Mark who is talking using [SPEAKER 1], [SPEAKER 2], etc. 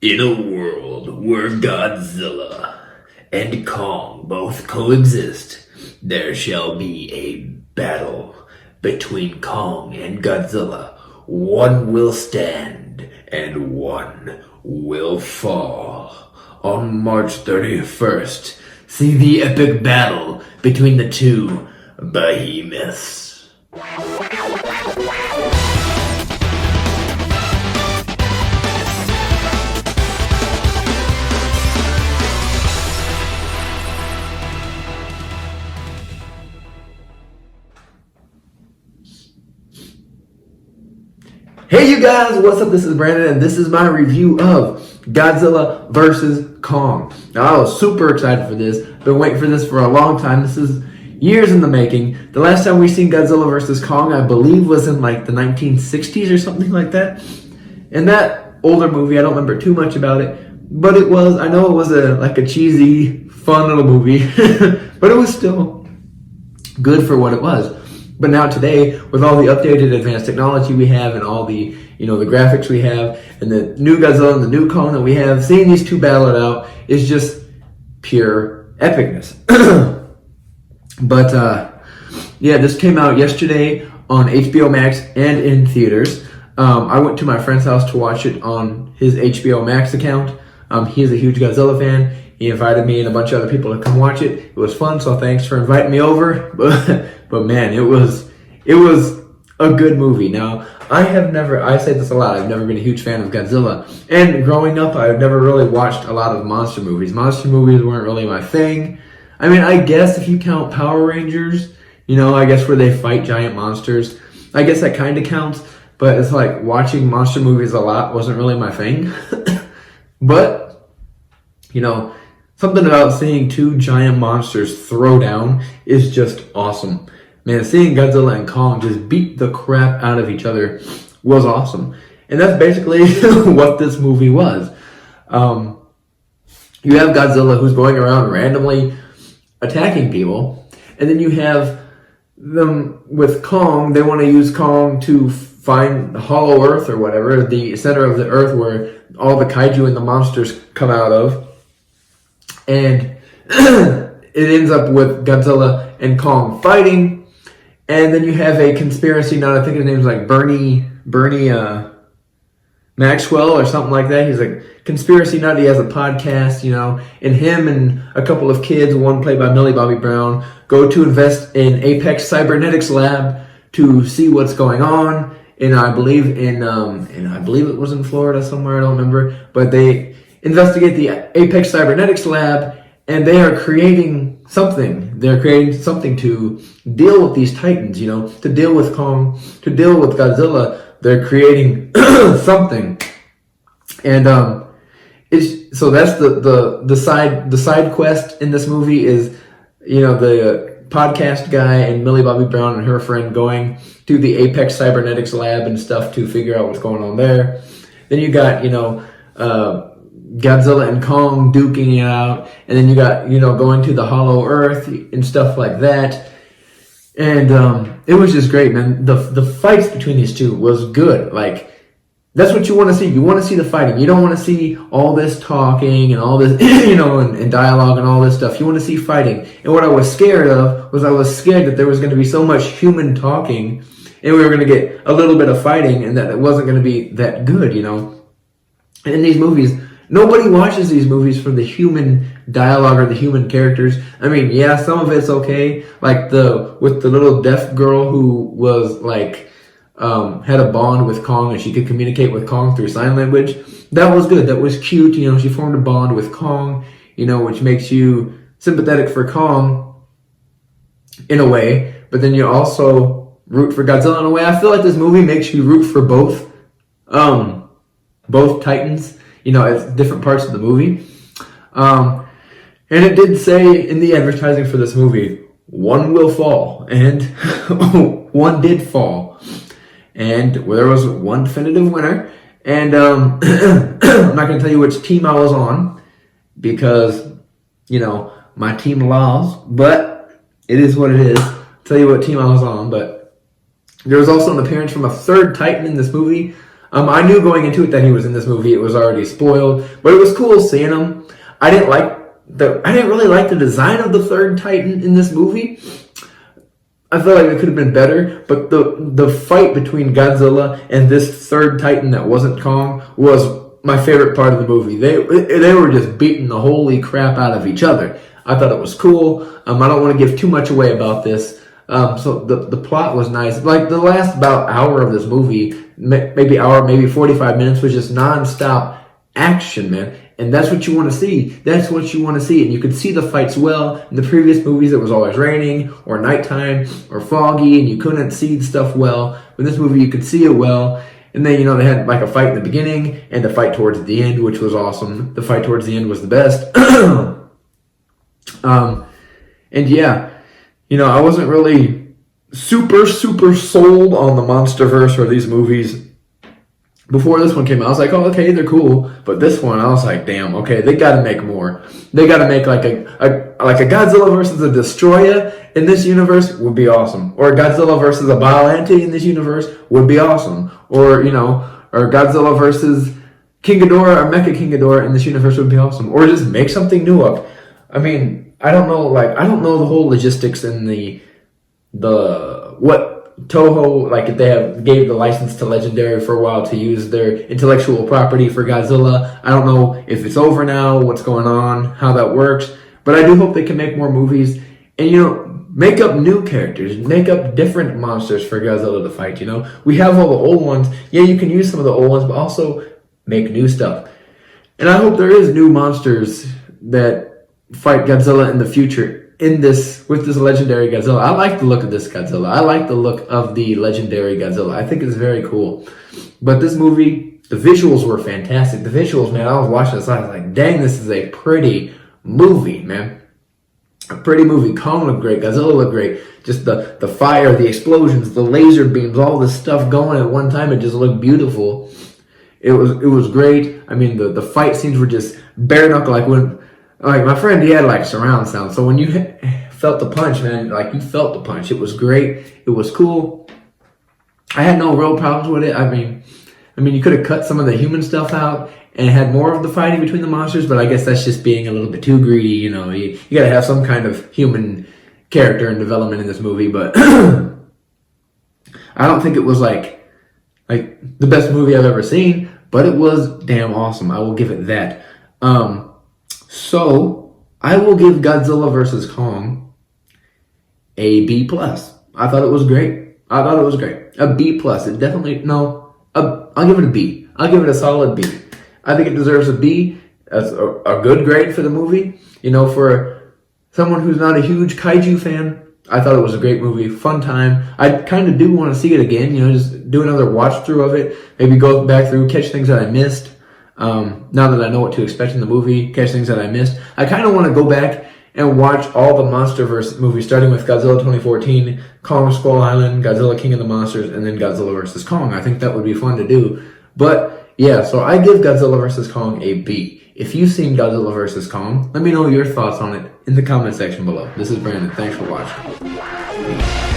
[SPEAKER 1] In a world where Godzilla and Kong both coexist, there shall be a battle between Kong and Godzilla. One will stand and one will fall. On March 31st, see the epic battle between the two behemoths. Hey you guys, what's up? This is Brandon and this is my review of Godzilla vs. Kong. Now I was super excited for this. Been waiting for this for a long time. This is years in the making. The last time we seen Godzilla vs. Kong, I believe, was in like the 1960s or something like that. And that older movie, I don't remember too much about it, but it was, I know it was a cheesy, fun little movie, but it was still good for what it was. But now today, with all the updated advanced technology we have and all the, the graphics we have and the new Godzilla and the new Kong that we have, seeing these two battle it out is just pure epicness. But, yeah, this came out yesterday on HBO Max and in theaters. I went to my friend's house to watch it on his HBO Max account. He is a huge Godzilla fan. He invited me and a bunch of other people to come watch it. It was fun, so thanks for inviting me over. But man, it was a good movie. Now, I say this a lot, I've never been a huge fan of Godzilla. And growing up, I've never really watched a lot of monster movies. Monster movies weren't really my thing. I mean, I guess if you count Power Rangers, I guess where they fight giant monsters, I guess that kind of counts. But it's like watching monster movies a lot wasn't really my thing. But, something about seeing two giant monsters throw down is just awesome. Man, seeing Godzilla and Kong just beat the crap out of each other was awesome. And that's basically what this movie was. You have Godzilla who's going around randomly attacking people. And then you have them with Kong. They want to use Kong to find the hollow earth or whatever, the center of the earth where all the kaiju and the monsters come out of. And it ends up with Godzilla and Kong fighting. And then you have a conspiracy nut. I think his name's like Bernie Maxwell or something like that. He's a conspiracy nut. He has a podcast, and him and a couple of kids, one played by Millie Bobby Brown, go to invest in Apex Cybernetics Lab to see what's going on. And I believe it was in Florida somewhere, I don't remember. But they investigate the Apex Cybernetics Lab, and they are creating something. They're creating something to deal with these titans, to deal with Kong, to deal with Godzilla. They're creating something. And so that's the side quest in this movie is, the podcast guy and Millie Bobby Brown and her friend going to the Apex Cybernetics Lab and stuff to figure out what's going on there. Then you got, Godzilla and Kong duking it out, and then you got, going to the hollow earth and stuff like that. And it was just great, man. The fights between these two was good. Like, that's what you want to see. You want to see the fighting. You don't want to see all this talking and all this, and dialogue and all this stuff. You want to see fighting. And what I was scared of was that there was going to be so much human talking and we were going to get a little bit of fighting and that it wasn't going to be that good, And in these movies, nobody watches these movies for the human dialogue or the human characters. I mean, yeah, some of it's okay. Like with the little deaf girl who was like, had a bond with Kong and she could communicate with Kong through sign language. That was good. That was cute. She formed a bond with Kong, which makes you sympathetic for Kong in a way, but then you also root for Godzilla in a way. I feel like this movie makes you root for both titans, at different parts of the movie. And it did say in the advertising for this movie, one will fall, and one did fall. And there was one definitive winner. And I'm not going to tell you which team I was on because, my team lost. But it is what it is. I'll tell you what team I was on. But there was also an appearance from a third Titan in this movie. I knew going into it that he was in this movie. It was already spoiled, but it was cool seeing him. I didn't really like the design of the third Titan in this movie. I feel like it could have been better, but the fight between Godzilla and this third Titan that wasn't Kong was my favorite part of the movie. They were just beating the holy crap out of each other. I thought it was cool. I don't want to give too much away about this. So the plot was nice. Like the last about hour of this movie, maybe 45 minutes was just nonstop action, man. And that's what you want to see. That's what you want to see. And you could see the fights well. In the previous movies, it was always raining or nighttime or foggy, and you couldn't see the stuff well. In this movie, you could see it well. And then, they had like a fight in the beginning and a fight towards the end, which was awesome. The fight towards the end was the best. And yeah, I wasn't really super sold on the Monsterverse or these movies. Before this one came out, I was like, oh, okay, they're cool. But this one, I was like, damn, okay, they got to make more. They got to make like a Godzilla versus a Destroyer in this universe would be awesome. Or Godzilla versus a Biollante in this universe would be awesome. Or, or Godzilla versus King Ghidorah or Mecha King Ghidorah in this universe would be awesome. Or just make something new up. I mean, I don't know the whole logistics and what Toho, if they gave the license to Legendary for a while to use their intellectual property for Godzilla. I don't know if it's over now, what's going on, how that works, but I do hope they can make more movies and, make up new characters, make up different monsters for Godzilla to fight, We have all the old ones. Yeah, you can use some of the old ones, but also make new stuff. And I hope there is new monsters that fight Godzilla in the future. With this legendary Godzilla. I like the look of this Godzilla. I like the look of the legendary Godzilla. I think it's very cool. But this movie, the visuals were fantastic. The visuals, man, I was watching this, I was like, dang, this is a pretty movie, man. A pretty movie. Kong looked great. Godzilla looked great. Just the fire, the explosions, the laser beams, all this stuff going at one time. It just looked beautiful. It was great. I mean, the fight scenes were just bare knuckle. Like my friend, he had surround sound. So when you felt the punch, man, you felt the punch. It was great. It was cool. I had no real problems with it. I mean, you could have cut some of the human stuff out and had more of the fighting between the monsters, but I guess that's just being a little bit too greedy. You got to have some kind of human character and development in this movie. But I don't think it was like the best movie I've ever seen, but it was damn awesome. I will give it that. So, I will give Godzilla vs. Kong a B+. I thought it was great. A B+. It definitely, I'll give it a B. I'll give it a solid B. I think it deserves a B. That's a good grade for the movie. For someone who's not a huge kaiju fan, I thought it was a great movie. Fun time. I kind of do want to see it again, just do another watch through of it. Maybe go back through, catch things that I missed. Now that I know what to expect in the movie, catch things that I missed. I kind of want to go back and watch all the Monsterverse movies, starting with Godzilla 2014, Kong Skull Island, Godzilla King of the Monsters, and then Godzilla vs. Kong. I think that would be fun to do. But yeah, so I give Godzilla vs. Kong a B. If you've seen Godzilla vs. Kong, let me know your thoughts on it in the comment section below. This is Brandon. Thanks for watching.